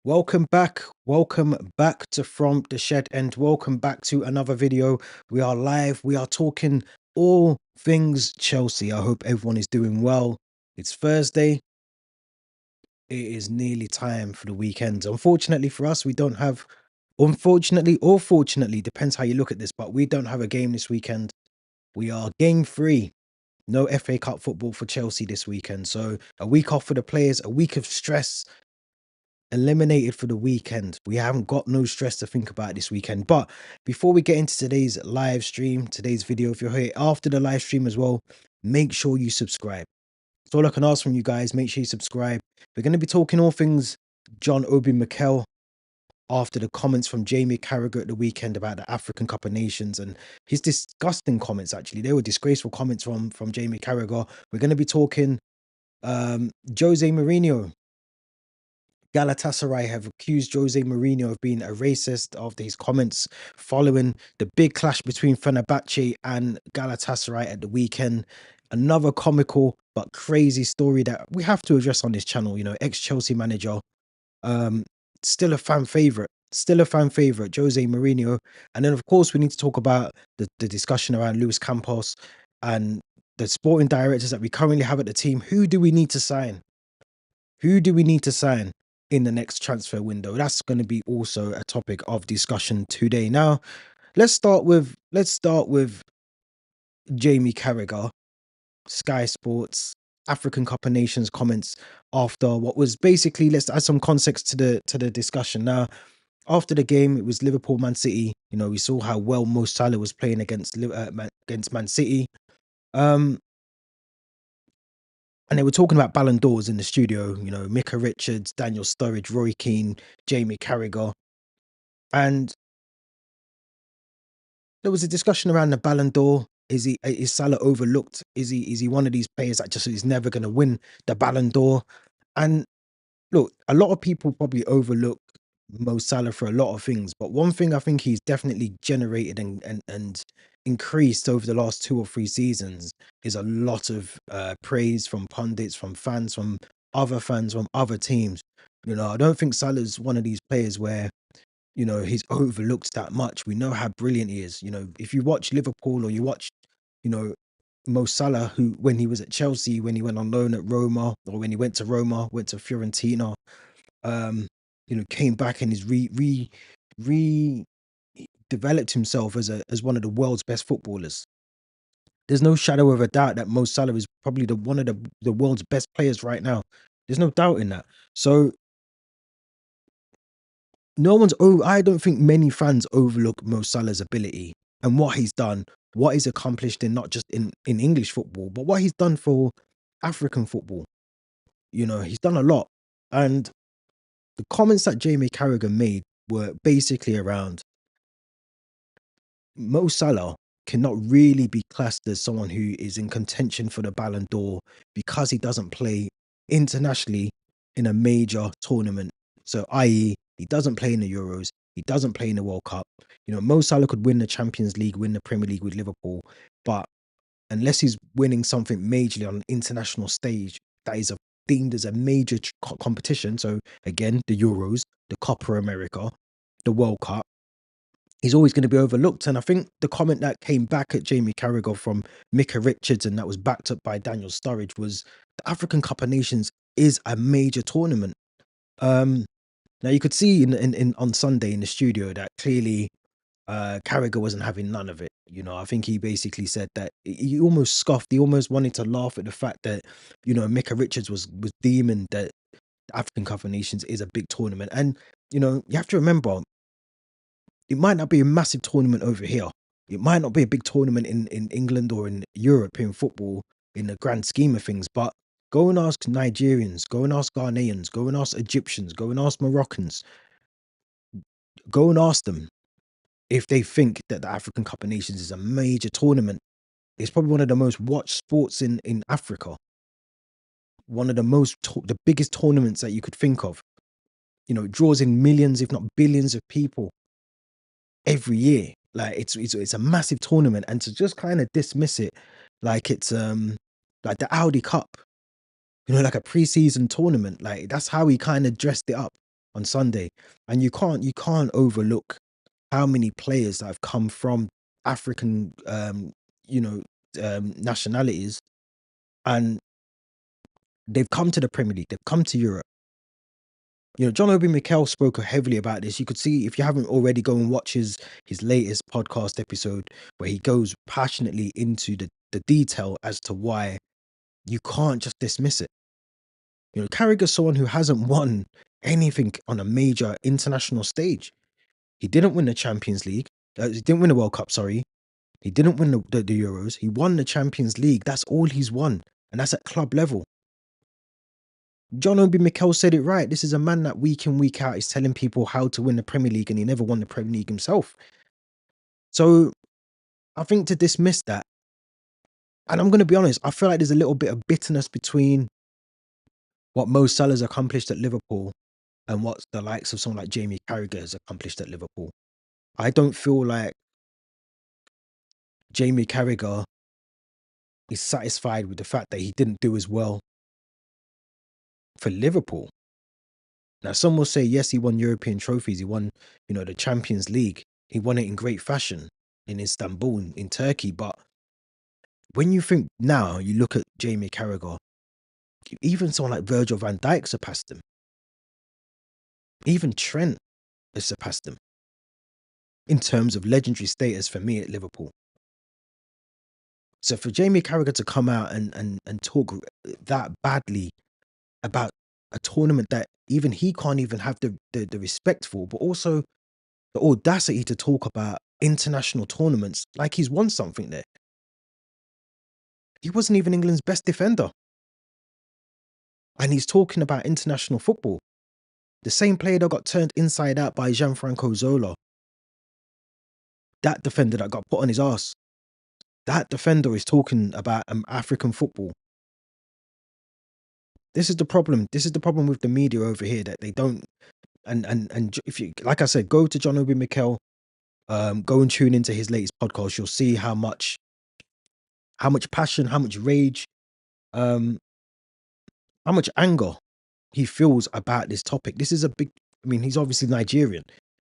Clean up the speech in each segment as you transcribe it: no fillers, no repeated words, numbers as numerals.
Welcome back. Welcome back to From the Shed and welcome back to another video. We are live. We are talking all things Chelsea. I hope everyone is doing well. It's Thursday. It is nearly time for the weekend. Unfortunately for us, we don't have, unfortunately or fortunately, depends how you look at this, but we don't have a game this weekend. We are game free. No FA Cup football for Chelsea this weekend. So a week off for the players, a week of stress eliminated for the weekend. We haven't got no stress to think about this weekend. But before we get into today's live stream, today's video, if you're here after the live stream as well, make sure you subscribe. That's all I can ask from you guys. Make sure you subscribe. We're going to be talking all things John Obi Mikel after the comments from Jamie Carragher at the weekend about the African Cup of Nations and his disgusting comments. Actually, they were disgraceful comments from Jamie Carragher. We're going to be talking José Mourinho. Galatasaray have accused José Mourinho of being a racist after his comments following the big clash between Fenerbahce and Galatasaray at the weekend. Another comical but crazy story that we have to address on this channel. You know, ex-Chelsea manager, um, still a fan favorite. Still a fan favorite, Jose Mourinho. And then, of course, we need to talk about the discussion around Luis Campos and the sporting directors that we currently have at the team. Who do we need to sign? Who do we need to sign in the next transfer window? That's going to be also a topic of discussion today. Now, let's start with Jamie Carragher, Sky Sports, African Cup of Nations comments after what was basically, let's add some context to the discussion. Now, after the game, it was Liverpool Man City. You know, we saw how well Mo Salah was playing against Man City. Um, And they were talking about Ballon d'Ors in the studio, you know, Micah Richards, Daniel Sturridge, Roy Keane, Jamie Carragher. And there was a discussion around the Ballon d'Or. Is Salah overlooked? Is he one of these players that just is never going to win the Ballon d'Or? And look, a lot of people probably overlook Mo Salah for a lot of things, but one thing I think he's definitely generated and increased over the last 2 or 3 seasons is a lot of praise from pundits, from fans, from other teams. You know, I don't think Salah's one of these players where, you know, he's overlooked that much. We know how brilliant he is. You know, if you watch Liverpool or you watch, you know, Mo Salah, who when he was at Chelsea, when he went on loan at Roma, or when he went to Roma, went to Fiorentina, um, you know, came back and is re developed himself as one of the world's best footballers. There's no shadow of a doubt that Mo Salah is probably one of the world's best players right now. There's no doubt in that. So I don't think many fans overlook Mo Salah's ability and what he's done, what he's accomplished in not just in English football, but what he's done for African football. You know, he's done a lot. And the comments that Jamie Carragher made were basically around Mo Salah cannot really be classed as someone who is in contention for the Ballon d'Or because he doesn't play internationally in a major tournament. So, i.e., he doesn't play in the Euros, he doesn't play in the World Cup. You know, Mo Salah could win the Champions League, win the Premier League with Liverpool, but unless he's winning something majorly on an international stage that is deemed as a major competition, so again, the Euros, the Copa America, the World Cup, he's always going to be overlooked. And I think the comment that came back at Jamie Carragher from Micah Richards and that was backed up by Daniel Sturridge was the African Cup of Nations is a major tournament. Um, Now you could see in on Sunday in the studio that clearly Carragher wasn't having none of it. You know, I think he basically said that he almost scoffed. He almost wanted to laugh at the fact that, you know, Micah Richards was deeming that the African Cup of Nations is a big tournament. And, you know, you have to remember, it might not be a massive tournament over here. It might not be a big tournament in England or in European football in the grand scheme of things, but go and ask Nigerians, go and ask Ghanaians, go and ask Egyptians, go and ask Moroccans, go and ask them if they think that the African Cup of Nations is a major tournament. It's probably one of the most watched sports in Africa. One of the biggest tournaments that you could think of. You know, it draws in millions, if not billions of people every year. Like it's a massive tournament, and to just kind of dismiss it like it's like the Audi Cup, you know, like a preseason tournament. Like that's how he kind of dressed it up. on Sunday, and you can't overlook how many players that have come from African, you know, nationalities, and they've come to the Premier League, they've come to Europe. John Obi Mikel spoke heavily about this. You could see, if you haven't already, go and watch his latest podcast episode where he goes passionately into the detail as to why you can't just dismiss it. Carragher's someone who hasn't won anything on a major international stage. He didn't win the Champions League. He didn't win the World Cup, sorry. He didn't win the Euros. He won the Champions League. That's all he's won. And that's at club level. John Obi Mikel said it right. This is a man that week in, week out is telling people how to win the Premier League, and he never won the Premier League himself. So I think to dismiss that, and I'm going to be honest, I feel like there's a little bit of bitterness between what Mo Salah's accomplished at Liverpool and what the likes of someone like Jamie Carragher has accomplished at Liverpool. I don't feel like Jamie Carragher is satisfied with the fact that he didn't do as well for Liverpool. Now, some will say, yes, he won European trophies. He won, the Champions League. He won it in great fashion in Istanbul, in Turkey. But when you think now, you look at Jamie Carragher, even someone like Virgil van Dijk surpassed him. Even Trent has surpassed him in terms of legendary status for me at Liverpool. So for Jamie Carragher to come out and talk that badly about a tournament that even he can't even have the respect for, but also the audacity to talk about international tournaments like he's won something there. He wasn't even England's best defender. And he's talking about international football. The same player that got turned inside out by Gianfranco Zola. That defender that got put on his ass. That defender is talking about African football. This is the problem. This is the problem with the media over here, that they don't. And if you, like I said, go to John Obi Mikel, go and tune into his latest podcast. You'll see how much passion, how much rage, how much anger he feels about this topic. This is a big. I mean, he's obviously Nigerian.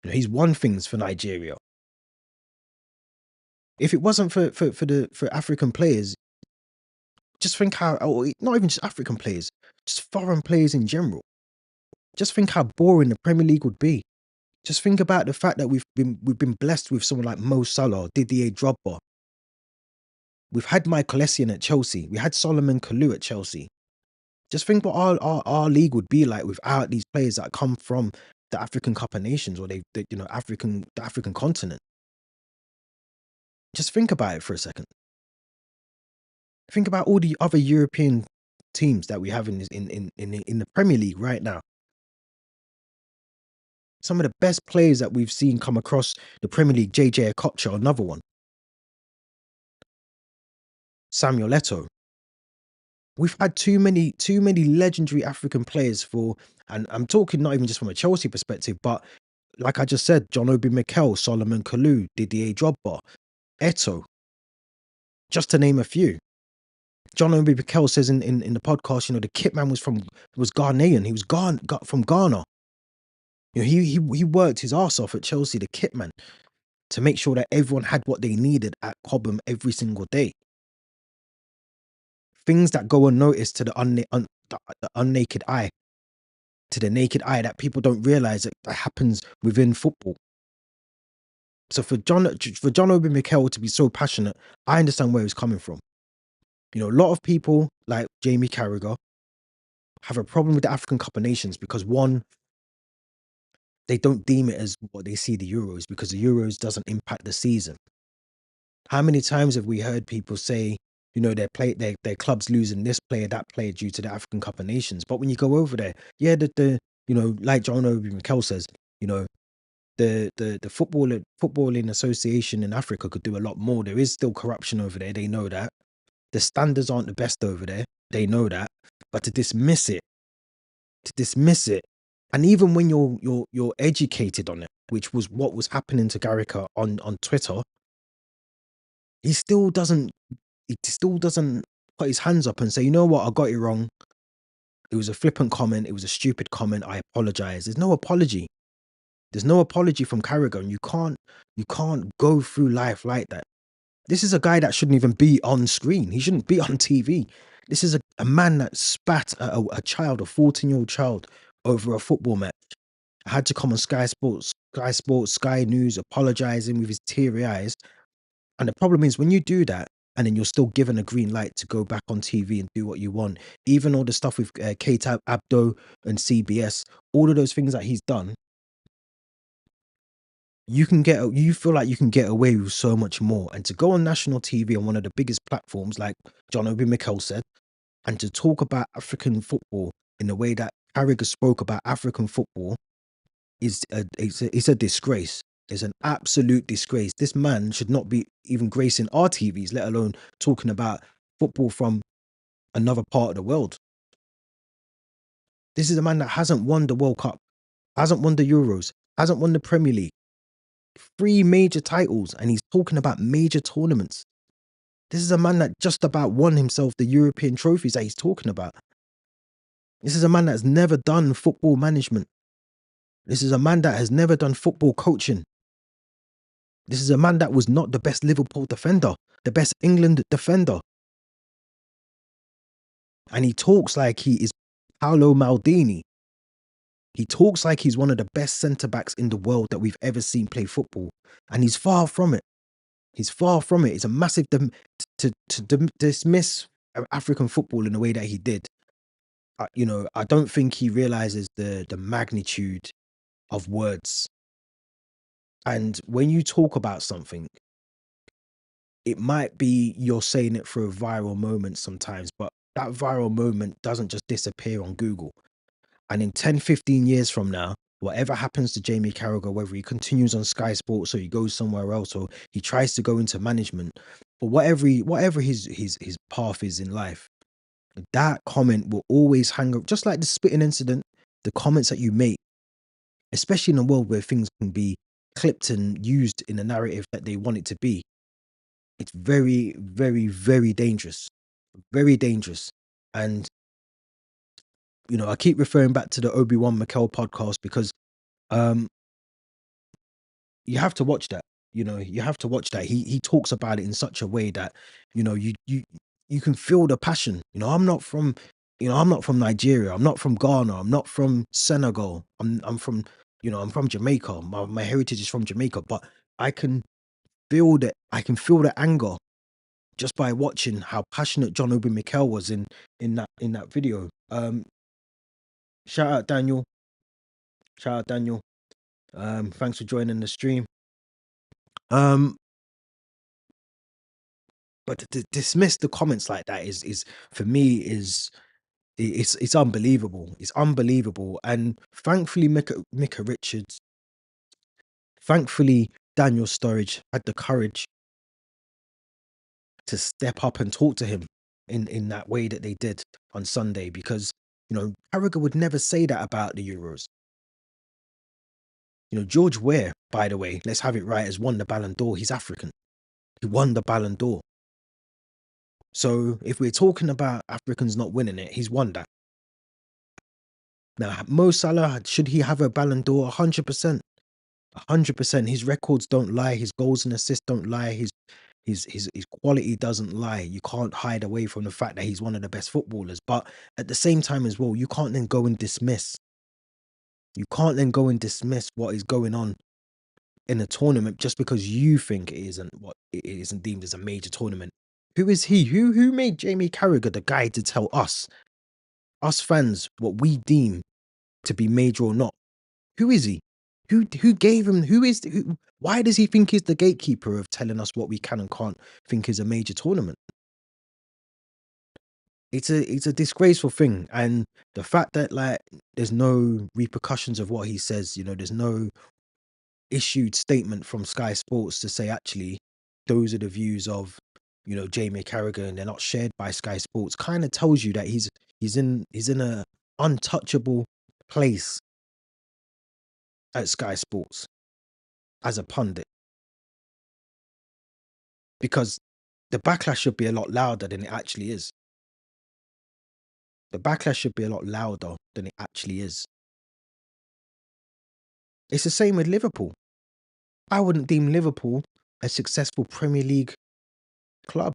He's won things for Nigeria. If it wasn't for African players, just think how, not even just African players, just foreign players in general. Just think how boring the Premier League would be. Just think about the fact that we've been blessed with someone like Mo Salah, Didier Drogba. We've had Michael Essien at Chelsea. We had Solomon Kalou at Chelsea. Just think what our league would be like without these players that come from the African Cup of Nations, or the African continent. Just think about it for a second. Think about all the other European teams that we have in the Premier League right now. Some of the best players that we've seen come across the Premier League, JJ Okocha, another one. Samuel Eto'o. We've had too many legendary African players and I'm talking not even just from a Chelsea perspective, but like I just said, John Obi Mikel, Solomon Kalou, Didier Drogba, Eto'o, just to name a few. John Obi Mikel says in the podcast, the kit man was Ghanaian. He was from Ghana. He worked his ass off at Chelsea, the kit man, to make sure that everyone had what they needed at Cobham every single day. Things that go unnoticed to the unnaked eye, to the naked eye, that people don't realize that happens within football. So for John Obi Mikel to be so passionate, I understand where he's coming from. A lot of people like Jamie Carragher have a problem with the African Cup of Nations because, one, they don't deem it as what they see the Euros, because the Euros doesn't impact the season. How many times have we heard people say, their clubs losing this player, that player due to the African Cup of Nations? But when you go over there, yeah, like John Obi Mikel says, the footballing association in Africa could do a lot more. There is still corruption over there. They know that. The standards aren't the best over there. They know that. But to dismiss it, and even when you're educated on it, which was what was happening to Carragher on Twitter, he still doesn't put his hands up and say, you know what, I got it wrong. It was a flippant comment. It was a stupid comment. I apologize. There's no apology. There's no apology from Carragher. And you can't go through life like that. This is a guy that shouldn't even be on screen. He shouldn't be on TV. This is a man that spat at a child, a 14-year-old child, over a football match. I had to come on Sky Sports, Sky News, apologizing with his teary eyes. And the problem is when you do that, and then you're still given a green light to go back on TV and do what you want, even all the stuff with Kate Abdo and CBS, all of those things that he's done, you feel like you can get away with so much more. And to go on national TV on one of the biggest platforms, like John Obi Mikel said, and to talk about African football in the way that Carragher spoke about African football it's a disgrace. It's an absolute disgrace. This man should not be even gracing our TVs, let alone talking about football from another part of the world. This is a man that hasn't won the World Cup, hasn't won the Euros, hasn't won the Premier League. 3 major titles, and he's talking about major tournaments. This is a man that just about won himself the European trophies that he's talking about. This is a man that's never done football management. This is a man that has never done football coaching. This is a man that was not the best Liverpool defender, the best England defender. And he talks like he is Paolo Maldini. He talks like he's one of the best centre-backs in the world that we've ever seen play football. And he's far from it. He's far from it. It's a massive dismiss African football in the way that he did. I don't think he realizes the magnitude of words. And when you talk about something, it might be you're saying it for a viral moment sometimes, but that viral moment doesn't just disappear on Google. And in 10, 15 years from now, whatever happens to Jamie Carragher, whether he continues on Sky Sports or he goes somewhere else or he tries to go into management, or whatever his path is in life, that comment will always hang up. Just like the spitting incident, the comments that you make, especially in a world where things can be clipped and used in a narrative that they want it to be. It's very, very, very dangerous. Very dangerous. And, I keep referring back to the Obi Mikel podcast because um, you have to watch that. You have to watch that. He talks about it in such a way that, you can feel the passion. I'm not from Nigeria. I'm not from Ghana. I'm not from Senegal. I'm from Jamaica. My heritage is from Jamaica, but I can I can feel the anger just by watching how passionate John Obi Mikel was in that video. Shout out Daniel. Shout out Daniel. Thanks for joining the stream. Um, but to dismiss the comments like that is for me it's unbelievable. It's unbelievable. And thankfully, Mika Richards, thankfully Daniel Sturridge had the courage to step up and talk to him in that way that they did on Sunday, because Carragher would never say that about the Euros. George Weah, by the way, let's have it right, has won the Ballon d'Or. He's African. He won the Ballon d'Or. So if we're talking about Africans not winning it, he's won that. Now, Mo Salah, should he have a Ballon d'Or? 100%. 100%. His records don't lie. His goals and assists don't lie. His quality doesn't lie. You can't hide away from the fact that he's one of the best footballers. But at the same time as well, you can't then go and dismiss. You can't then go and dismiss what is going on in a tournament just because you think it isn't deemed as a major tournament. Who is he? Who made Jamie Carragher the guy to tell us fans, what we deem to be major or not? Who is he? Who gave him? Why does he think he's the gatekeeper of telling us what we can and can't think is a major tournament? It's a disgraceful thing, and the fact that there's no repercussions of what he says. There's no issued statement from Sky Sports to say actually those are the views of Jamie Carragher, and they're not shared by Sky Sports. Kind of tells you that he's in a untouchable place at Sky Sports as a pundit, because the backlash should be a lot louder than it actually is. The backlash should be a lot louder than it actually is. It's the same with Liverpool. I wouldn't deem Liverpool a successful Premier League club.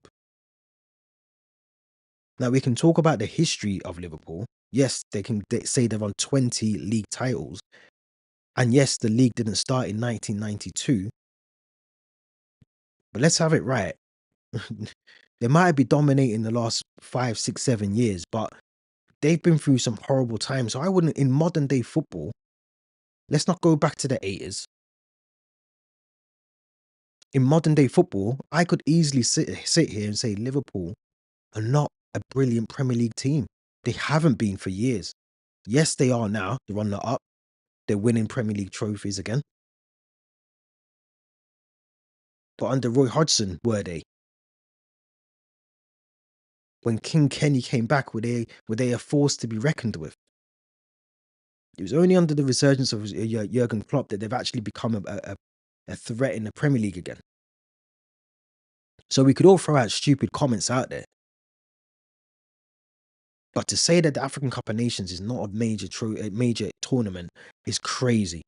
Now, we can talk about the history of Liverpool. Yes, they say they've won 20 league titles. And yes, the league didn't start in 1992. But let's have it right. They might be dominating the last 5, 6, 7 years, but they've been through some horrible times. So I wouldn't, in modern day football, let's not go back to the 80s. In modern day football, I could easily sit here and say Liverpool are not a brilliant Premier League team. They haven't been for years. Yes, they are now. They're on the up. They're winning Premier League trophies again. But under Roy Hodgson, were they? When King Kenny came back, were they a force to be reckoned with? It was only under the resurgence of Jurgen Klopp that they've actually become a threat in the Premier League again. So we could all throw out stupid comments out there. But to say that the African Cup of Nations is not a major tournament is crazy.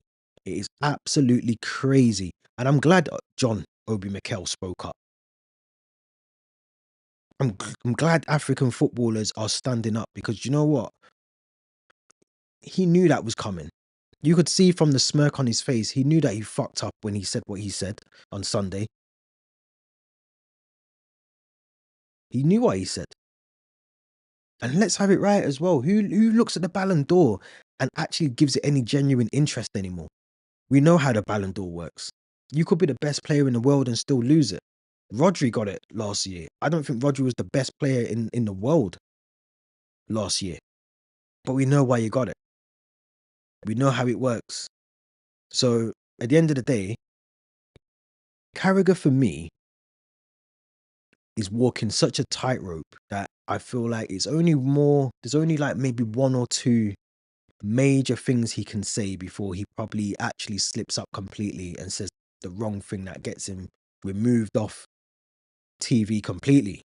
It is absolutely crazy. And I'm glad Obi Mikel spoke up. I'm glad African footballers are standing up, because you know what? He knew that was coming. You could see from the smirk on his face, he knew that he fucked up when he said what he said on Sunday. He knew what he said. And let's have it right as well. Who looks at the Ballon d'Or and actually gives it any genuine interest anymore? We know how the Ballon d'Or works. You could be the best player in the world and still lose it. Rodri got it last year. I don't think Rodri was the best player in the world last year. But we know why you got it. We know how it works. So at the end of the day, Carragher for me is walking such a tightrope that I feel like there's only like maybe one or two major things he can say before he probably actually slips up completely and says the wrong thing that gets him removed off TV completely.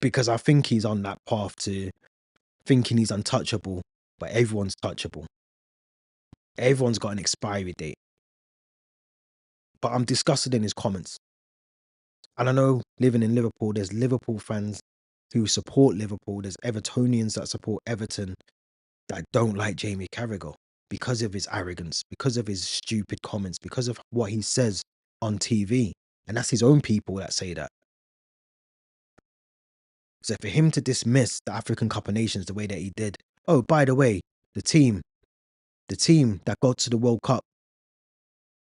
Because I think he's on that path to thinking he's untouchable, but everyone's touchable. Everyone's got an expiry date. But I'm disgusted in his comments. And I know living in Liverpool, there's Liverpool fans who support Liverpool. There's Evertonians that support Everton that don't like Jamie Carragher because of his arrogance, because of his stupid comments, because of what he says on TV. And that's his own people that say that. So for him to dismiss the African Cup of Nations the way that he did, oh, by the way, the team that got to the World Cup,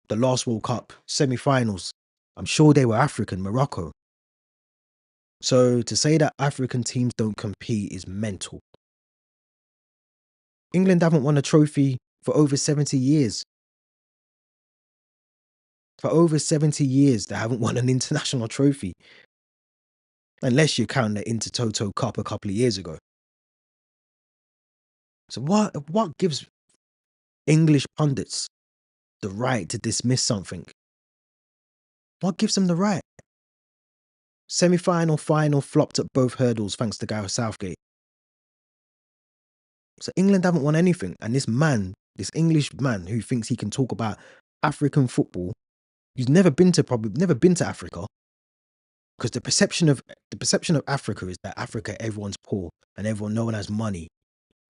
the last World Cup, semi-finals, I'm sure they were African, Morocco. So to say that African teams don't compete is mental. England haven't won a trophy for over 70 years. For over 70 years, they haven't won an international trophy. Unless you count the Intertoto Cup a couple of years ago. So what gives English pundits the right to dismiss something? What gives them the right? Semi-final, final, flopped at both hurdles thanks to Gareth Southgate. So England haven't won anything. And this English man who thinks he can talk about African football, he's never been to Africa. Because the perception of Africa is that Africa, everyone's poor and no one has money.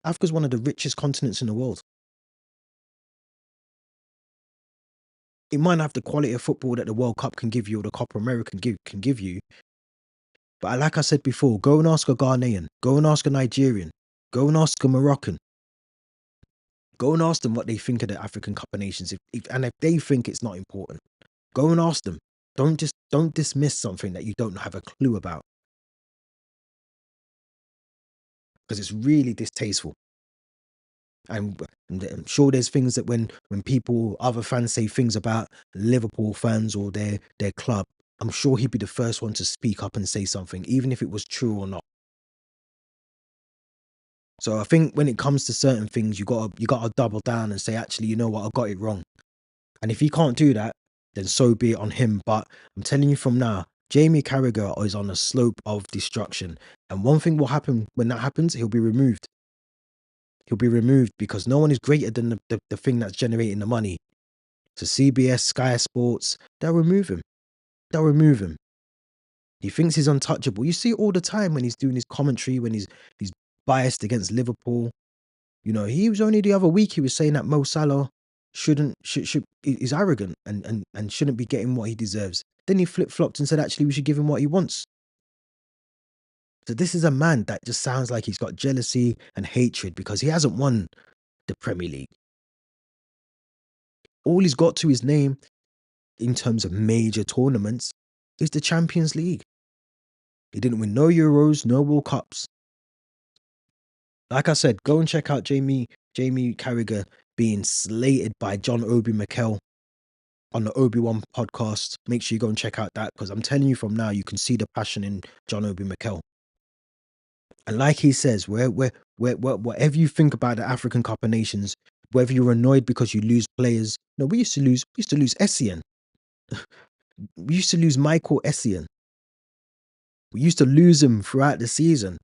Africa's one of the richest continents in the world. It might not have the quality of football that the World Cup can give you or the Copa America can give you. But like I said before, go and ask a Ghanaian, go and ask a Nigerian, go and ask a Moroccan. Go and ask them what they think of the African Cup of Nations. If they think it's not important, go and ask them. Don't dismiss something that you don't have a clue about. Because it's really distasteful. And I'm sure there's things that when other fans say things about Liverpool fans or their club, I'm sure he'd be the first one to speak up and say something, even if it was true or not. So I think when it comes to certain things, you gotta double down and say, actually, you know what, I got it wrong. And if he can't do that, then so be it on him. But I'm telling you from now, Jamie Carragher is on a slope of destruction. And one thing will happen when that happens, he'll be removed. He'll be removed because no one is greater than the thing that's generating the money. So CBS, Sky Sports, they'll remove him. They'll remove him. He thinks he's untouchable. You see it all the time when he's doing his commentary, when he's biased against Liverpool. You know, he was only the other week he was saying that Mo Salah should is arrogant and shouldn't be getting what he deserves. Then he flip-flopped and said actually we should give him what he wants. So this is a man that just sounds like he's got jealousy and hatred because he hasn't won the Premier League. All he's got to his name in terms of major tournaments is the Champions League. He didn't win no Euros, no World Cups. Like I said, go and check out Jamie Carragher being slated by Obi Mikel on the Obi-Wan podcast. Make sure you go and check out that because I'm telling you from now, you can see the passion in Obi Mikel. And like he says, whatever you think about the African Cup of Nations, whether you're annoyed because you lose players, no, we used to lose Essien. We used to lose Michael Essien. We used to lose him throughout the season.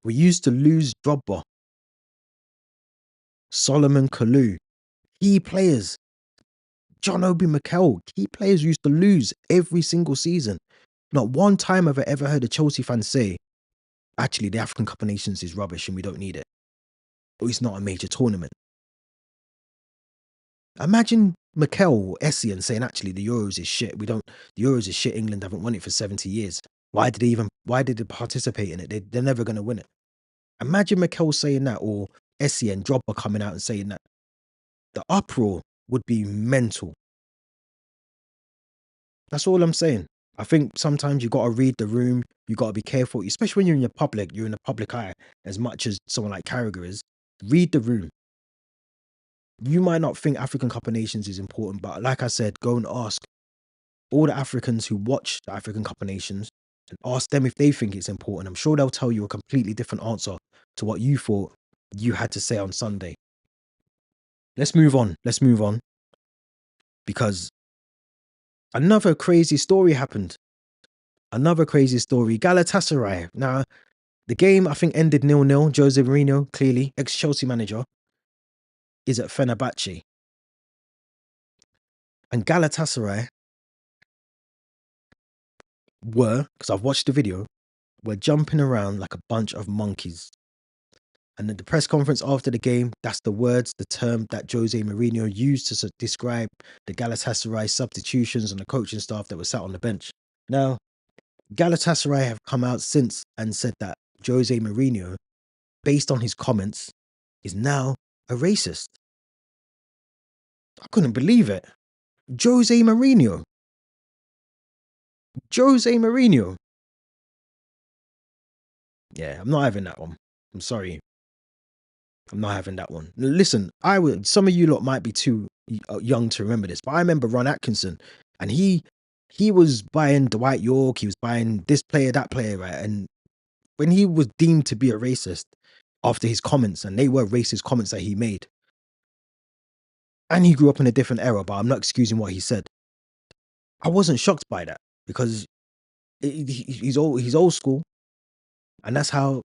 We used to lose Drogba, Solomon Kalou, key players. Obi Mikel, key players used to lose every single season. Not one time have I ever heard a Chelsea fan say, actually, the African Cup of Nations is rubbish and we don't need it. Or it's not a major tournament. Imagine Mikel or Essien saying, actually, the Euros is shit. The Euros is shit. England haven't won it for 70 years. Why did they participate in it? They're never going to win it. Imagine Mikel saying that or Essien, Drogba coming out and saying that. The uproar would be mental. That's all I'm saying. I think sometimes you got to read the room. You got to be careful, especially when you're in the public eye, as much as someone like Carragher is. Read the room. You might not think African Cup of Nations is important, but like I said, go and ask all the Africans who watch the African Cup of Nations and ask them if they think it's important. I'm sure they'll tell you a completely different answer to what you thought you had to say on Sunday. Let's move on. Because another crazy story happened. Galatasaray. Now, the game, I think, ended 0-0. José Mourinho, clearly, ex-Chelsea manager, is at Fenerbahce. And Galatasaray because I've watched the video, were jumping around like a bunch of monkeys. And at the press conference after the game, that's the term that José Mourinho used to describe the Galatasaray substitutions and the coaching staff that were sat on the bench. Now, Galatasaray have come out since and said that José Mourinho, based on his comments, is now a racist. I couldn't believe it. José Mourinho. Yeah, I'm not having that one. I'm sorry. I'm not having that one. Listen, some of you lot might be too young to remember this, but I remember Ron Atkinson, and he was buying Dwight York, he was buying this player, that player, right? And when he was deemed to be a racist after his comments, and they were racist comments that he made, and he grew up in a different era, but I'm not excusing what he said. I wasn't shocked by that because he's old school, and that's how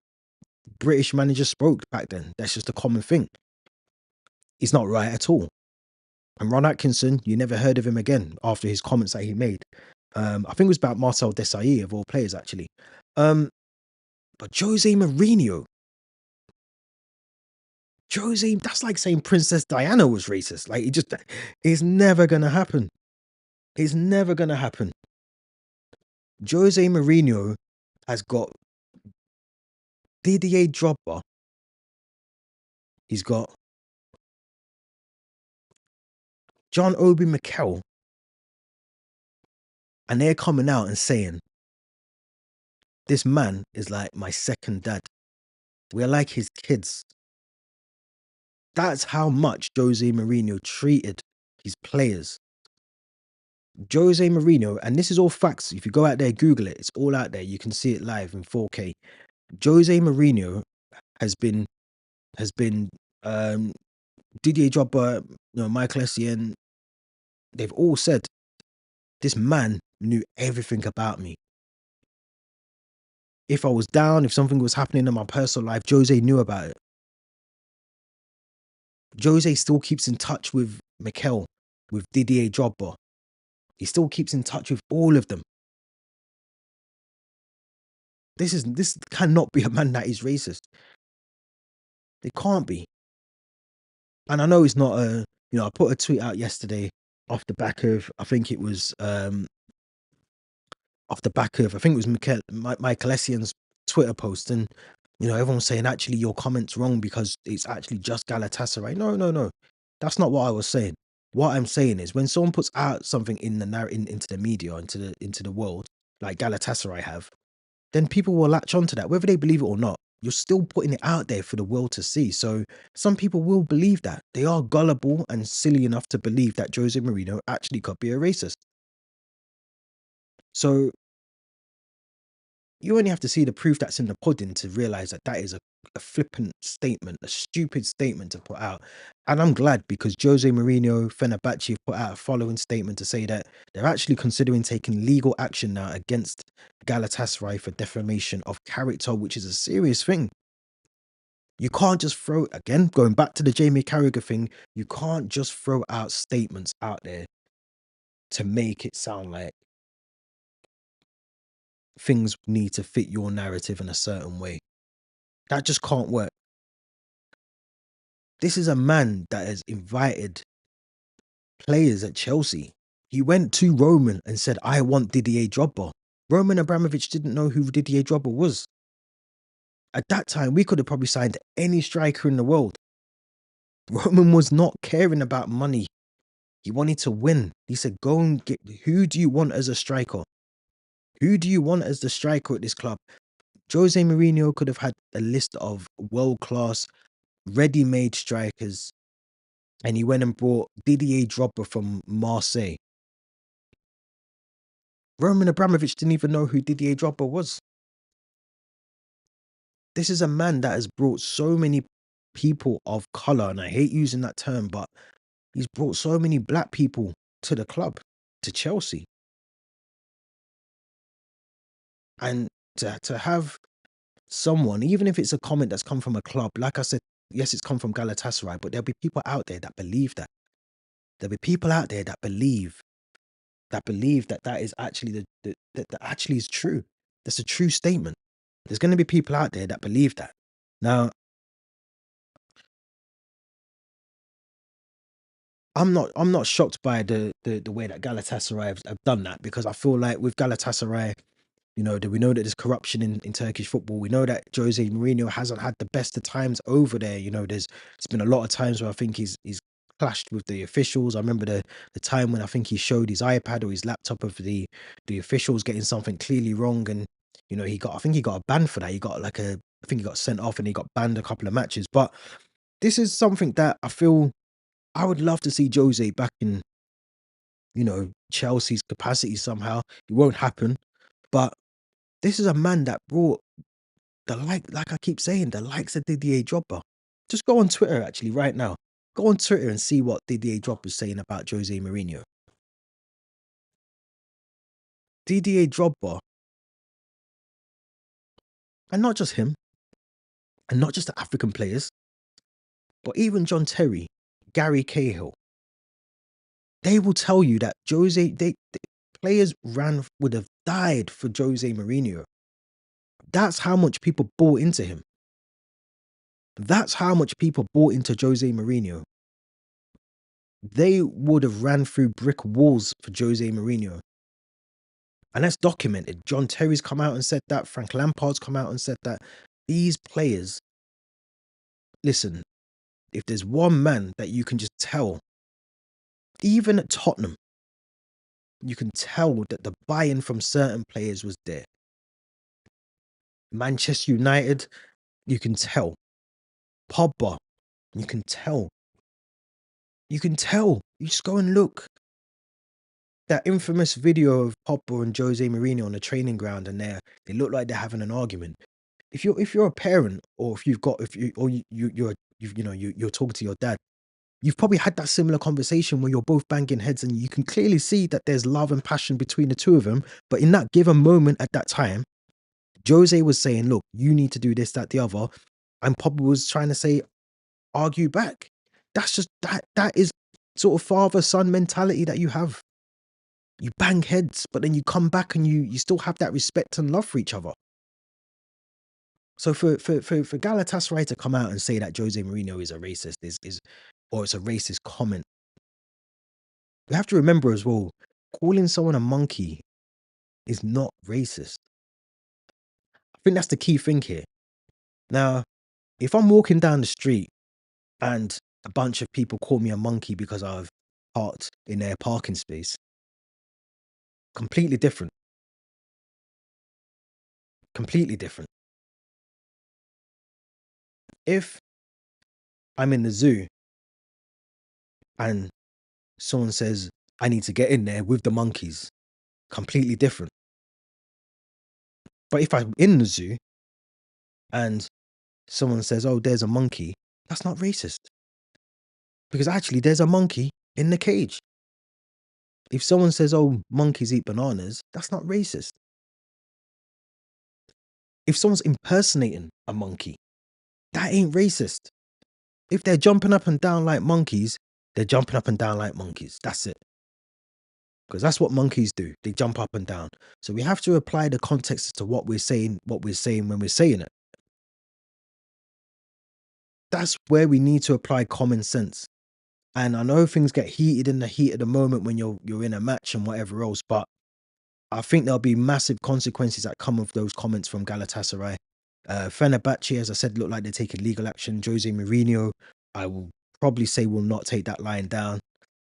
British managers spoke back then. That's just a common thing. It's not right at all. And Ron Atkinson, you never heard of him again after his comments that he made. I think it was about Marcel Desailly of all players, actually. But José Mourinho, that's like saying Princess Diana was racist. Like, it's never gonna happen. It's never gonna happen. José Mourinho has got Didier Drogba. He's got Obi Mikel. And they're coming out and saying, this man is like my second dad. We're like his kids. That's how much José Mourinho treated his players. José Mourinho, and this is all facts. If you go out there, Google it. It's all out there. You can see it live in 4K. José Mourinho has been Didier Drogba, Michael Essien. They've all said this man knew everything about me. If I was down, if something was happening in my personal life, Jose knew about it. Jose still keeps in touch with Mikel, with Didier Drogba. He still keeps in touch with all of them. This cannot be a man that is racist. It can't be. And I know it's not I put a tweet out yesterday off the back of, I think it was Michael Essien's Twitter post, and everyone's saying actually your comment's wrong because it's actually just Galatasaray. No, no, no, that's not what I was saying. What I'm saying is when someone puts out something in the into the media, into the world, like Galatasaray have, then people will latch onto that, whether they believe it or not. You're still putting it out there for the world to see. So some people will believe that. They are gullible and silly enough to believe that Jose Mourinho actually could be a racist. So you only have to see the proof that's in the pudding to realize that that is a flippant statement, a stupid statement to put out. And I'm glad because Jose Mourinho, Fenerbahce have put out a following statement to say that they're actually considering taking legal action now against Galatasaray for defamation of character, which is a serious thing. You can't just throw, again, going back to the Jamie Carragher thing, you can't just throw out statements out there to make it sound like things need to fit your narrative in a certain way. That just can't work. This is a man that has invited players at Chelsea. He went to Roman and said, I want Didier Drogba. Roman Abramovich didn't know who Didier Drogba was. At that time, we could have probably signed any striker in the world. Roman was not caring about money. He wanted to win. He said, go and get, who do you want as a striker? Who do you want as the striker at this club? Jose Mourinho could have had a list of world-class, ready-made strikers, and he went and brought Didier Drogba from Marseille. Roman Abramovich didn't even know who Didier Drogba was. This is a man that has brought so many people of colour, and I hate using that term, but he's brought so many black people to the club, to Chelsea. And to have someone, even if it's a comment that's come from a club, like I said, yes, it's come from Galatasaray, but there'll be people out there that believe that. There'll be people out there that believe that is actually that actually is true. That's a true statement. There's going to be people out there that believe that. Now, I'm not shocked by the way that Galatasaray have done that, because I feel like with Galatasaray, that we know that there's corruption in Turkish football. We know that Jose Mourinho hasn't had the best of times over there. There's been a lot of times where I think he's clashed with the officials. I remember the time when I think he showed his iPad or his laptop of the officials getting something clearly wrong, and I think he got a ban for that. I think he got sent off and he got banned a couple of matches. But this is something that I feel I would love to see Jose back in, Chelsea's capacity somehow. It won't happen, but this is a man that brought like I keep saying, the likes of Didier Drogba. Just go on Twitter actually right now. Go on Twitter and see what Didier Drogba is saying about Jose Mourinho. Didier Drogba, and not just him, and not just the African players, but even John Terry, Gary Cahill, they will tell you that players would have died for Jose Mourinho. That's how much people bought into him. That's how much people bought into Jose Mourinho. They would have ran through brick walls for Jose Mourinho. And that's documented. John Terry's come out and said that. Frank Lampard's come out and said that. These players, listen, if there's one man that you can just tell, even at Tottenham, you can tell that the buy-in from certain players was there. Manchester United, you can tell. Pogba, you can tell. You can tell. You just go and look. That infamous video of Pogba and Jose Mourinho on the training ground, and they look like they're having an argument. If you're a parent, or if you've got if you or you you're you you know you're talking to your dad, You've probably had that similar conversation where you're both banging heads and you can clearly see that there's love and passion between the two of them. But in that given moment at that time, Jose was saying, look, you need to do this, that, the other. And Papa was trying to say, argue back. That's just that is sort of father-son mentality that you have. You bang heads, but then you come back and you still have that respect and love for each other. So for Galatasaray to come out and say that Jose Mourinho is a racist is or it's a racist comment, we have to remember as well, calling someone a monkey is not racist. I think that's the key thing here. Now, if I'm walking down the street and a bunch of people call me a monkey because I've parked in their parking space, completely different. Completely different. If I'm in the zoo and someone says, I need to get in there with the monkeys, completely different. But if I'm in the zoo and someone says, oh, there's a monkey, that's not racist. Because actually, there's a monkey in the cage. If someone says, oh, monkeys eat bananas, that's not racist. If someone's impersonating a monkey, that ain't racist. If they're jumping up and down like monkeys, they're jumping up and down like monkeys. That's it. Because that's what monkeys do. They jump up and down. So we have to apply the context to what we're saying when we're saying it. That's where we need to apply common sense. And I know things get heated in the heat of the moment when you're in a match and whatever else, but I think there'll be massive consequences that come of those comments from Galatasaray. Fenerbahce, as I said, look like they're taking legal action. Jose Mourinho, I will probably say will not take that line down.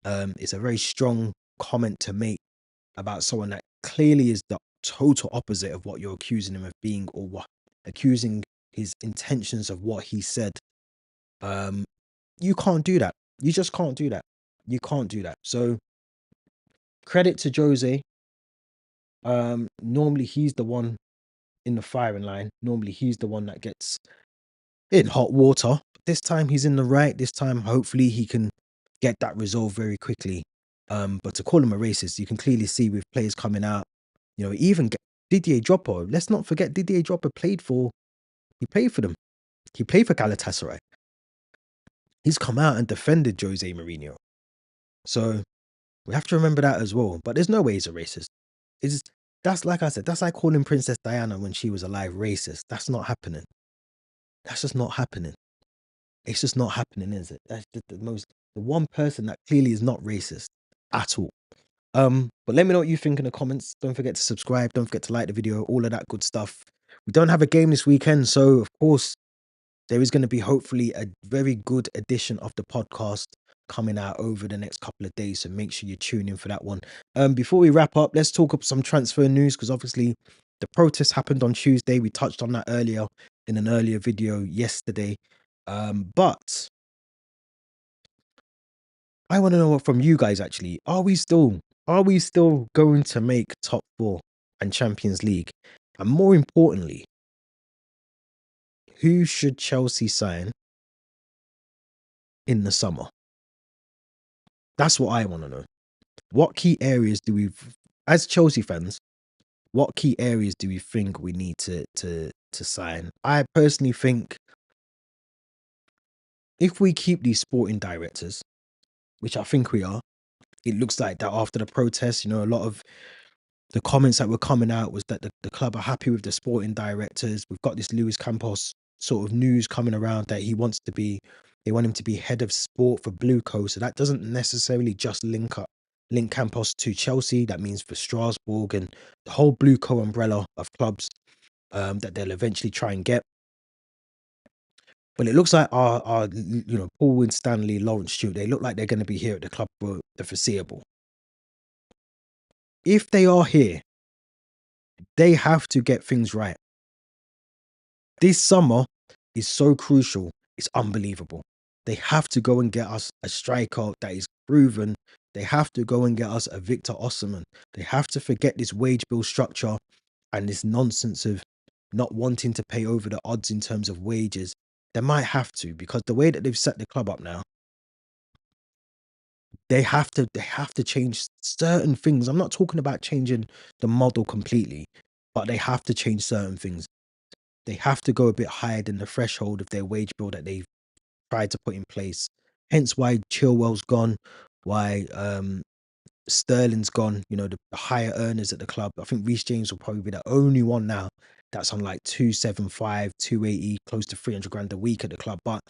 It's a very strong comment to make about someone that clearly is the total opposite of what you're accusing him of being, or what accusing his intentions of what he said. You can't do that. You just can't do that. You can't do that. So credit to Jose. Normally he's the one in the firing line. Normally he's the one that gets in hot water. But this time he's in the right. This time hopefully he can get that resolved very quickly. But to call him a racist, you can clearly see with players coming out, even Didier Drogba. Let's not forget Didier Drogba played for them. He played for Galatasaray. He's come out and defended Jose Mourinho. So we have to remember that as well. But there's no way he's a racist. That's like I said, that's like calling Princess Diana when she was alive racist. That's not happening. That's just not happening. It's just not happening, is it? That's just the one person that clearly is not racist at all. But let me know what you think in the comments. Don't forget to subscribe. Don't forget to like the video. All of that good stuff. We don't have a game this weekend, so of course there is going to be hopefully a very good edition of the podcast coming out over the next couple of days. So make sure you tune in for that one. Before we wrap up, let's talk up some transfer news, because obviously the protest happened on Tuesday. We touched on that earlier in an earlier video yesterday. But I want to know from you guys actually. Are we still going to make top four and Champions League? And more importantly, who should Chelsea sign in the summer? That's what I want to know. What key areas as Chelsea fans, what key areas do we think we need to sign? I personally think if we keep these sporting directors, which I think we are, it looks like that after the protests, a lot of the comments that were coming out was that the club are happy with the sporting directors. We've got this Luis Campos sort of news coming around that they want him to be head of sport for Blueco. So that doesn't necessarily just link Campos to Chelsea. That means for Strasbourg and the whole Blueco umbrella of clubs that they'll eventually try and get. But it looks like our Paul Winstanley, Lawrence Stewart, they look like they're going to be here at the club for the foreseeable. If they are here, they have to get things right. This summer is so crucial. It's unbelievable. They have to go and get us a striker that is proven. They have to go and get us a Victor Osimhen. They have to forget this wage bill structure and this nonsense of not wanting to pay over the odds in terms of wages. They might have to, because the way that they've set the club up now, They have to change certain things. I'm not talking about changing the model completely, but they have to change certain things. They have to go a bit higher than the threshold of their wage bill that they've tried to put in place. Hence why Chilwell's gone, why Sterling's gone, the higher earners at the club. I think Reece James will probably be the only one now that's on like 275, 280, close to 300 grand a week at the club. But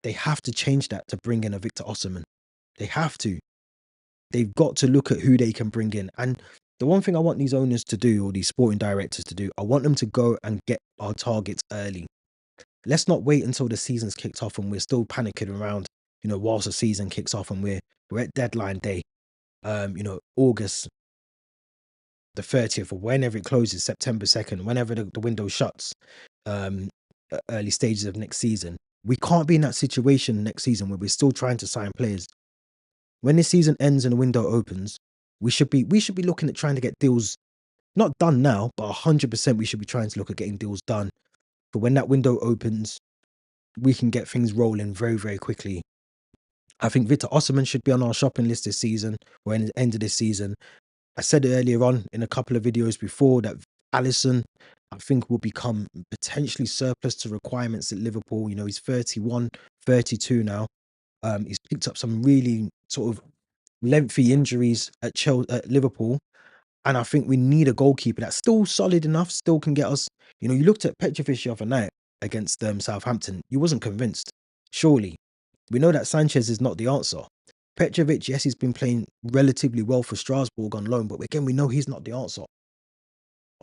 they have to change that to bring in a Victor Osimhen. They have to. They've got to look at who they can bring in. And the one thing I want these owners to do, or these sporting directors to do, I want them to go and get our targets early. Let's not wait until the season's kicked off and we're still panicking around, whilst the season kicks off and we're at deadline day, August the 30th or whenever it closes, September 2nd, whenever the window shuts, um, early stages of next season. We can't be in that situation next season where we're still trying to sign players. When this season ends and the window opens, we should be looking at trying to get deals not done now, but 100% we should be trying to look at getting deals done. But when that window opens, we can get things rolling very, very quickly. I think Victor Osimhen should be on our shopping list this season or in the end of this season. I said it earlier on in a couple of videos before that Alisson, I think, will become potentially surplus to requirements at Liverpool. He's 31, 32 now. He's picked up some really sort of lengthy injuries at Liverpool. And I think we need a goalkeeper that's still solid enough, still can get us. You looked at Petrovic the other night against Southampton. You wasn't convinced. Surely. We know that Sanchez is not the answer. Petrovic, yes, he's been playing relatively well for Strasbourg on loan, but again, we know he's not the answer.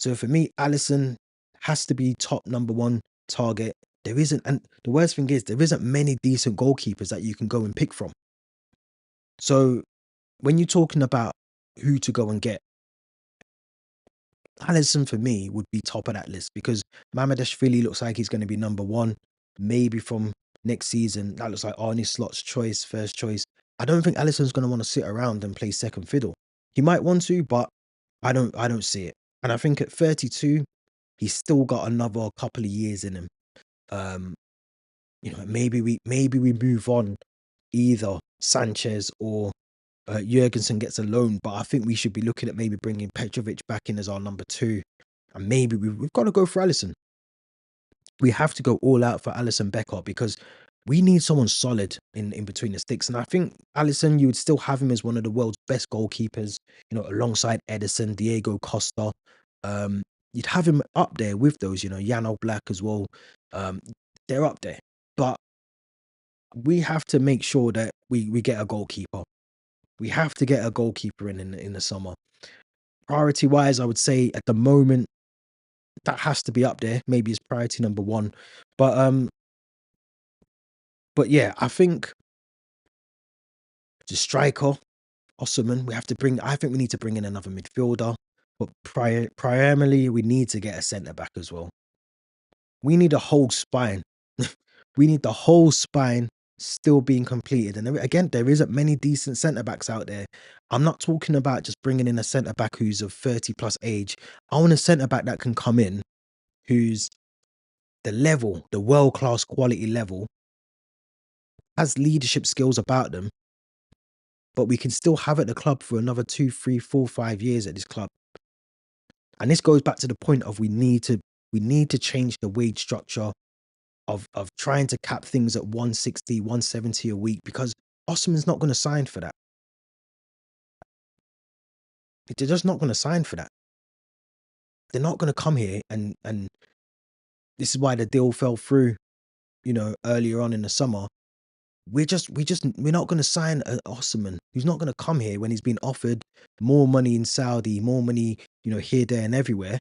So for me, Alisson has to be top number one target. There isn't, and the worst thing is, there isn't many decent goalkeepers that you can go and pick from. So when you're talking about who to go and get, Alisson for me would be top of that list because Mamadashvili looks like he's going to be number one. Maybe from next season, that looks like Arne Slot's choice, first choice. I don't think Alisson's going to want to sit around and play second fiddle. He might want to, but I don't see it. And I think at 32, he's still got another couple of years in him. Um, maybe we move on either Sanchez or Jurgensen gets a loan, but I think we should be looking at maybe bringing Petrovic back in as our number two, and maybe we've got to go for Alisson. We have to go all out for Alisson Becker because we need someone solid in between the sticks, and I think Alisson, you would still have him as one of the world's best goalkeepers, alongside Edison, Diego Costa. Um, you'd have him up there with those, Jan Oblak as well. Um, they're up there, but we have to make sure that we get a goalkeeper. We have to get a goalkeeper in the summer. Priority wise, I would say at the moment that has to be up there. Maybe it's priority number one. But yeah, I think the striker, Osimhen, I think we need to bring in another midfielder. But primarily we need to get a centre back as well. We need a whole spine. We need the whole spine still being completed. And again, there isn't many decent centre backs out there. I'm not talking about just bringing in a centre back who's of 30 plus age. I want a centre back that can come in who's the world class quality level, has leadership skills about them, but we can still have at the club for another 2, 3, 4, 5 years at this club. And this goes back to the point of we need to change the wage structure of trying to cap things at 160, 170 a week because Osimhen's not going to sign for that. They're just not going to sign for that. They're not going to come here and this is why the deal fell through, earlier on in the summer. We're not going to sign an Osimhen who's not going to come here when he's been offered more money in Saudi, more money, here, there, and everywhere.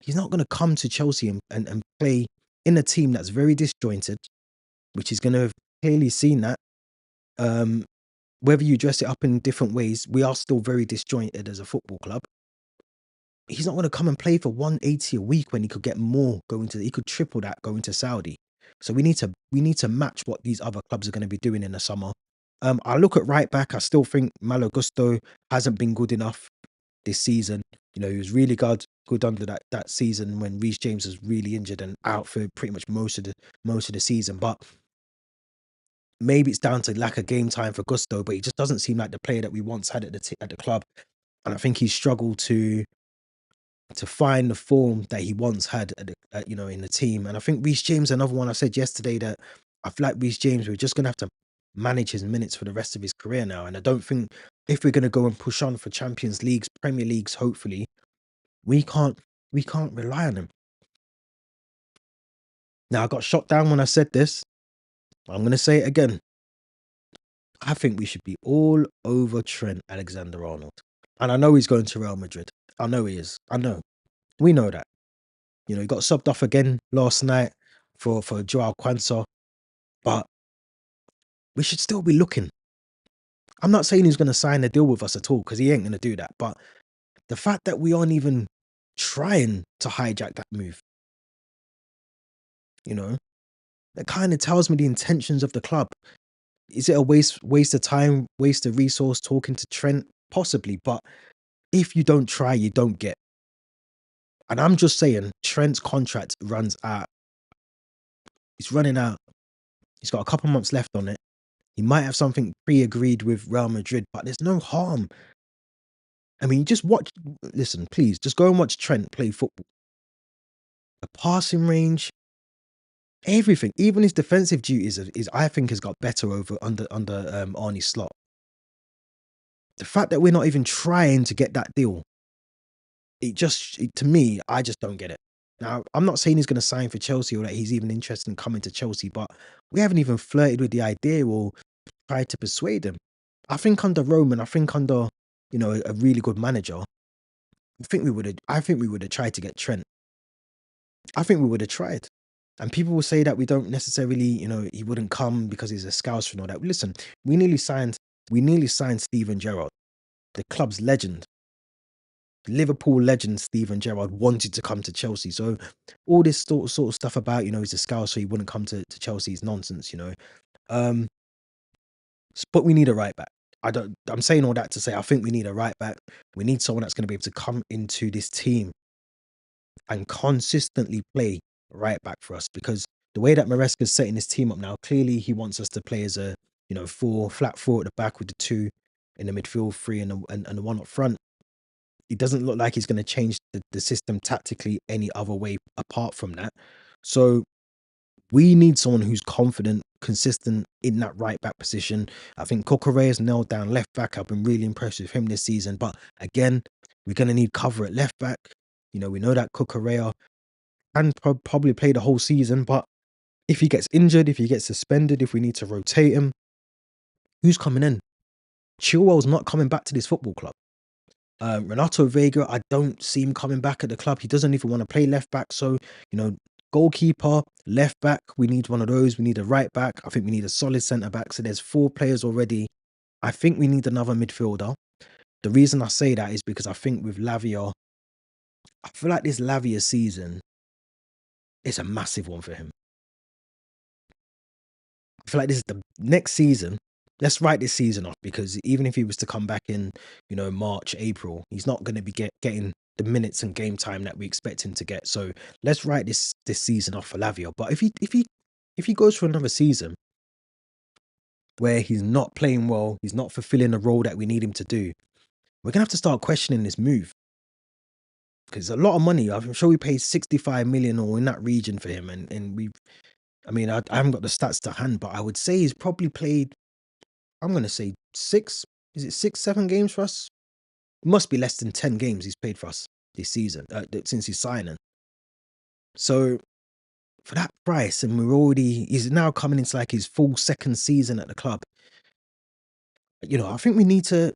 He's not going to come to Chelsea and play in a team that's very disjointed, which is going to have clearly seen that. Whether you dress it up in different ways, we are still very disjointed as a football club. He's not going to come and play for 180 a week when he could get more he could triple that going to Saudi. So we need to match what these other clubs are going to be doing in the summer. I look at right back. I still think Malo Gusto hasn't been good enough this season. He was really good under that season when Reece James was really injured and out for pretty much most of the season. But maybe it's down to lack of game time for Gusto, but he just doesn't seem like the player that we once had at the club. And I think he's struggled to find the form that he once had in the team. And I think Reece James, another one I said yesterday that I feel like Reece James, we're just gonna have to manage his minutes for the rest of his career now. And I don't think if we're gonna go and push on for Champions Leagues, Premier Leagues, hopefully, we can't we can't rely on him. Now I got shot down when I said this. I'm gonna say it again. I think we should be all over Trent Alexander-Arnold. And I know he's going to Real Madrid. I know he is. I know. We know that. He got subbed off again last night for Joao Quansah, but we should still be looking. I'm not saying he's going to sign a deal with us at all because he ain't going to do that. But the fact that we aren't even trying to hijack that move, you know, that kind of tells me the intentions of the club. Is it a waste of time, waste of resource talking to Trent? Possibly, but if you don't try, you don't get. And I'm just saying, Trent's contract runs out. He's running out. He's got a couple months left on it. He might have something pre-agreed with Real Madrid, but there's no harm. I mean, listen, please, just go and watch Trent play football. The passing range, everything, even his defensive duties is I think has got better under Arne Slot. The fact that we're not even trying to get that deal, to me, I just don't get it. Now, I'm not saying he's going to sign for Chelsea or that he's even interested in coming to Chelsea, but we haven't even flirted with the idea or tried to persuade him. I think under Roman, I think under a really good manager, I think we would have tried to get Trent. I think we would have tried. And people will say that we don't necessarily, he wouldn't come because he's a Scouser and all that. Listen, we nearly signed Steven Gerrard, the club's legend. Liverpool legend Steven Gerrard wanted to come to Chelsea. So all this sort of stuff about, he's a Scouser, so he wouldn't come to Chelsea is nonsense, Um, but we need a right back. I'm saying all that to say I think we need a right back. We need someone that's going to be able to come into this team and consistently play right back for us, because the way that Maresca's setting his team up now, clearly he wants us to play as a flat four at the back with the two in the midfield, three and the one up front. It doesn't look like he's going to change the system tactically any other way apart from that. So we need someone who's confident, consistent in that right back position. I think Cucurella's nailed down left back. I've been really impressed with him this season. But again, we're going to need cover at left back. We know that Cucurella can probably play the whole season, but if he gets injured, if he gets suspended, if we need to rotate him, who's coming in? Chilwell's not coming back to this football club. Renato Vega, I don't see him coming back at the club. He doesn't even want to play left back. So, goalkeeper, left back, we need one of those. We need a right back. I think we need a solid centre back. So there's 4 players already. I think we need another midfielder. The reason I say that is because I think with Lavia, I feel like this Lavia season is a massive one for him. I feel like this is the next season. Let's write this season off, because even if he was to come back in, March, April, he's not going to be getting the minutes and game time that we expect him to get. So let's write this season off for Lavia. But if he goes for another season where he's not playing well, he's not fulfilling the role that we need him to do, we're gonna have to start questioning this move, because it's a lot of money. I'm sure we paid 65 million or in that region for him, and I haven't got the stats to hand, but I would say he's probably played, I'm going to say 6, is it 6, 7 games for us? It must be less than 10 games he's played for us this season, since he's signing. So for that price, and he's now coming into like his full second season at the club. I think we need to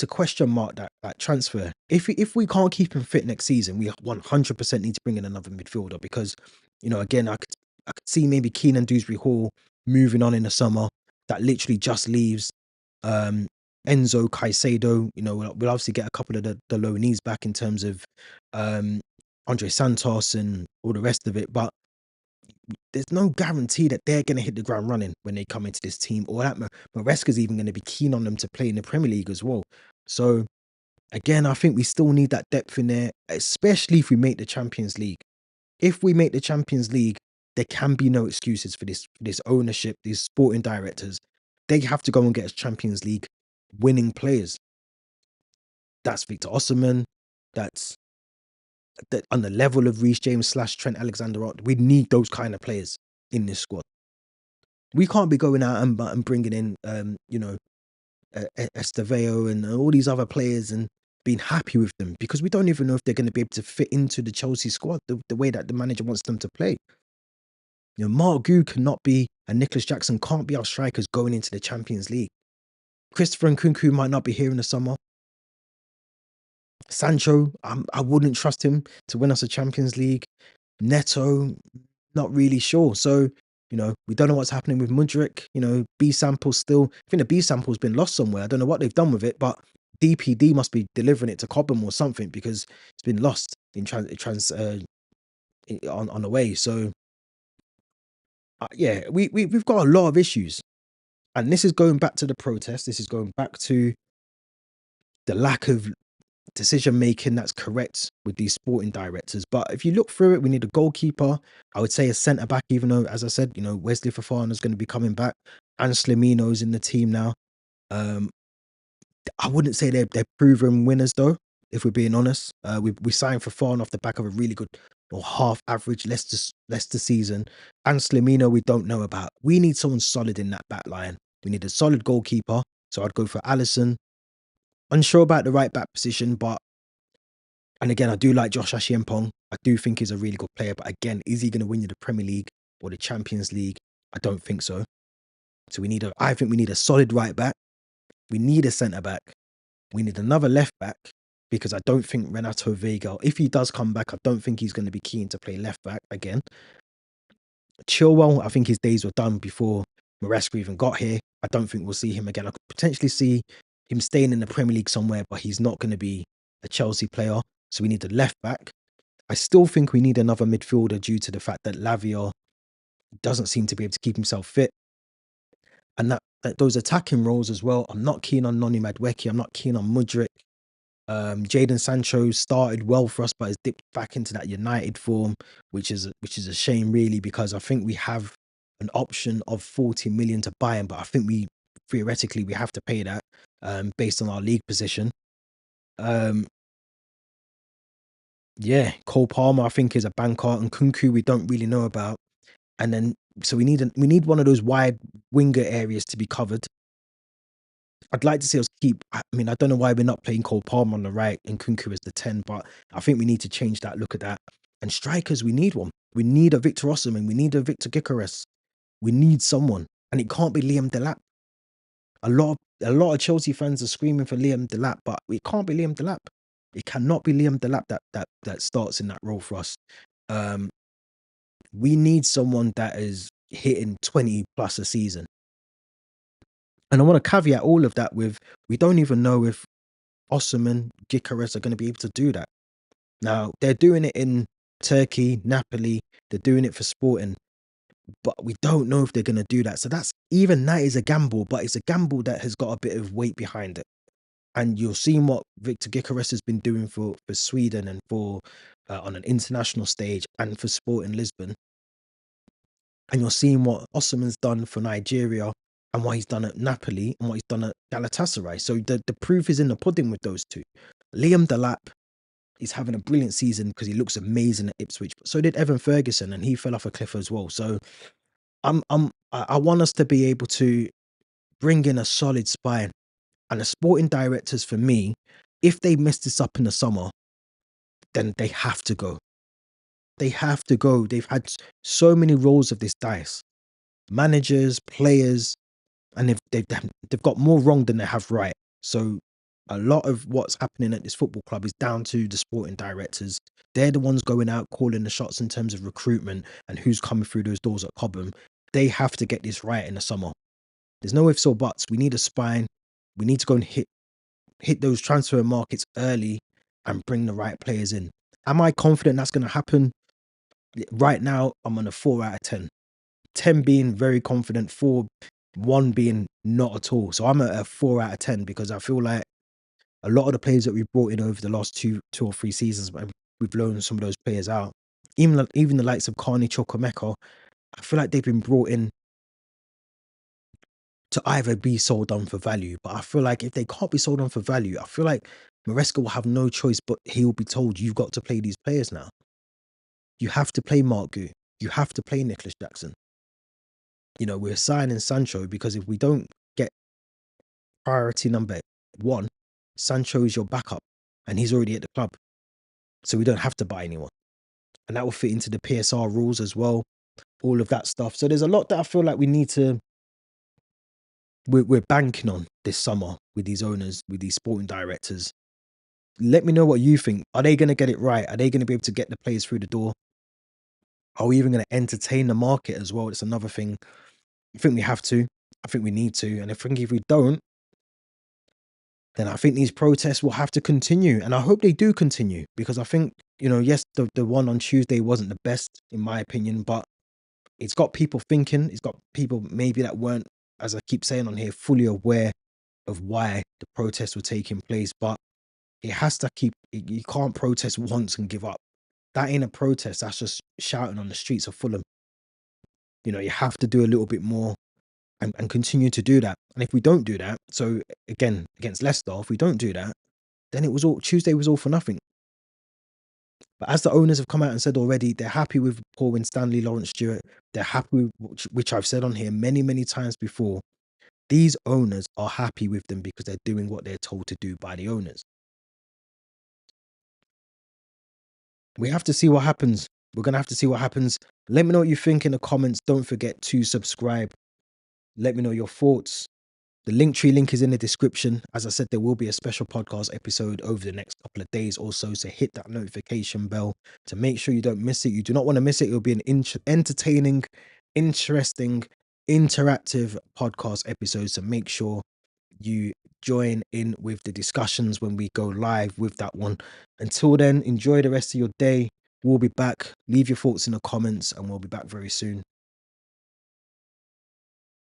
question mark that transfer. If we can't keep him fit next season, we 100% need to bring in another midfielder, because, again, I could see maybe Keenan Dewsbury Hall moving on in the summer. That literally just leaves Enzo Caicedo. We'll obviously get a couple of the loanees back in terms of Andre Santos and all the rest of it, but there's no guarantee that they're going to hit the ground running when they come into this team, or that Maresca's even going to be keen on them to play in the Premier League as well. So again, I think we still need that depth in there, especially if we make the Champions League. If we make the Champions League, There can be no excuses for this ownership, these sporting directors. They have to go and get us Champions League winning players. That's Victor Osimhen. That's that on the level of Reece James slash Trent Alexander-Arnold. We need those kind of players in this squad. We can't be going out and bringing in, Estevao and all these other players and being happy with them, because we don't even know if they're going to be able to fit into the Chelsea squad the way that the manager wants them to play. Mark Gu cannot be, and Nicholas Jackson can't be our strikers going into the Champions League. Christopher Nkunku might not be here in the summer. Sancho, I wouldn't trust him to win us a Champions League. Neto, not really sure. So, we don't know what's happening with Mudryk. B sample still. I think the B sample's been lost somewhere. I don't know what they've done with it, but DPD must be delivering it to Cobham or something, because it's been lost in on the way. So, yeah, we've got a lot of issues, and this is going back to the protest. This is going back to the lack of decision making that's correct with these sporting directors. But if you look through it, we need a goalkeeper. I would say a centre back, even though, as I said, Wesley Fofana is going to be coming back, and Slimino's in the team now. I wouldn't say they're proven winners though, if we're being honest. We signed Fofana off the back of a really good or half average Leicester season, and Slimino we don't know about. We need someone solid in that back line. We need a solid goalkeeper. So I'd go for Alisson. Unsure about the right back position, and again, I do like Josh Ashiempong. I do think he's a really good player, but again, is he going to win you the Premier League or the Champions League? I don't think so. So I think we need a solid right back. We need a centre back. We need another left back, because I don't think Renato Vega, if he does come back, I don't think he's going to be keen to play left back again. Chilwell, I think his days were done before Maresca even got here. I don't think we'll see him again. I could potentially see him staying in the Premier League somewhere, but he's not going to be a Chelsea player. So we need a left back. I still think we need another midfielder due to the fact that Lavia doesn't seem to be able to keep himself fit. And that those attacking roles as well, I'm not keen on Noni Madueke. I'm not keen on Mudryk. Jadon Sancho started well for us, but has dipped back into that United form, which is a shame, really, because I think we have an option of 40 million to buy him, but I think theoretically we have to pay that based on our league position. Yeah, Cole Palmer I think is a banker, and Kunku we don't really know about. And then so we need one of those wide winger areas to be covered. I'd like to see us keep. I mean, I don't know why we're not playing Cole Palmer on the right and Kunku as the 10, but I think we need to change that. Look at that. And strikers, we need one. We need a Victor Osimhen. We need a Victor Gyökeres. We need someone, and it can't be Liam Delap. A lot of Chelsea fans are screaming for Liam Delap, but it can't be Liam Delap. It cannot be Liam Delap that starts in that role for us. We need someone that is hitting 20 plus a season. And I want to caveat all of that with, we don't even know if Osimhen, Gyökeres are going to be able to do that. Now, they're doing it in Turkey, Napoli, they're doing it for Sporting, but we don't know if they're going to do that. So that is a gamble, but it's a gamble that has got a bit of weight behind it. And you're seeing what Victor Gyökeres has been doing for Sweden and for on an international stage and for Sporting Lisbon. And you're seeing what Osimhen's done for Nigeria and what he's done at Napoli and what he's done at Galatasaray. So the proof is in the pudding with those two. Liam Delap is having a brilliant season because he looks amazing at Ipswich. But so did Evan Ferguson, and he fell off a cliff as well. So I want us to be able to bring in a solid spine. And the sporting directors, for me, if they mess this up in the summer, then they have to go. They have to go. They've had so many rolls of this dice. Managers, players, and they've got more wrong than they have right. So a lot of what's happening at this football club is down to the sporting directors. They're the ones going out calling the shots in terms of recruitment and who's coming through those doors at Cobham. They have to get this right in the summer. There's no ifs or buts. We need a spine. We need to go and hit those transfer markets early and bring the right players in. Am I confident that's going to happen? Right now, I'm on a 4 out of 10. 10 being very confident, 1 being not at all. So I'm at a 4 out of 10 because I feel like a lot of the players that we brought in over the last two or three seasons, we've loaned some of those players out. Even the likes of Carney Chukwuemeka, I feel like they've been brought in to either be sold on for value. But I feel like if they can't be sold on for value, I feel like Maresca will have no choice, but he'll be told, you've got to play these players now. You have to play Mark Gu. You have to play Nicholas Jackson. You know, we're signing Sancho because if we don't get priority number one, Sancho is your backup and he's already at the club. So we don't have to buy anyone. And that will fit into the PSR rules as well, all of that stuff. So there's a lot that I feel like we're banking on this summer with these owners, with these sporting directors. Let me know what you think. Are they going to get it right? Are they going to be able to get the players through the door? Are we even going to entertain the market as well? It's another thing. I think we have to. I think we need to. And I think if we don't, then I think these protests will have to continue. And I hope they do continue because I think, yes, the one on Tuesday wasn't the best, in my opinion, but it's got people thinking. It's got people maybe that weren't, as I keep saying on here, fully aware of why the protests were taking place. But it has to you can't protest once and give up. That ain't a protest. That's just shouting on the streets of Fulham. You have to do a little bit more and continue to do that. And if we don't do that, so again, against Leicester, if we don't do that, then Tuesday was all for nothing. But as the owners have come out and said already, they're happy with Paul Winstanley, Lawrence Stewart. They're happy with, which I've said on here many, many times before. These owners are happy with them because they're doing what they're told to do by the owners. We have to see what happens. We're going to have to see what happens. Let me know what you think in the comments. Don't forget to subscribe. Let me know your thoughts. The Linktree link is in the description. As I said, there will be a special podcast episode over the next couple of days or so. So hit that notification bell to make sure you don't miss it. You do not want to miss it. It'll be an entertaining, interesting, interactive podcast episode. So make sure you join in with the discussions when we go live with that one. Until then, enjoy the rest of your day. We'll be back. Leave your thoughts in the comments and we'll be back very soon.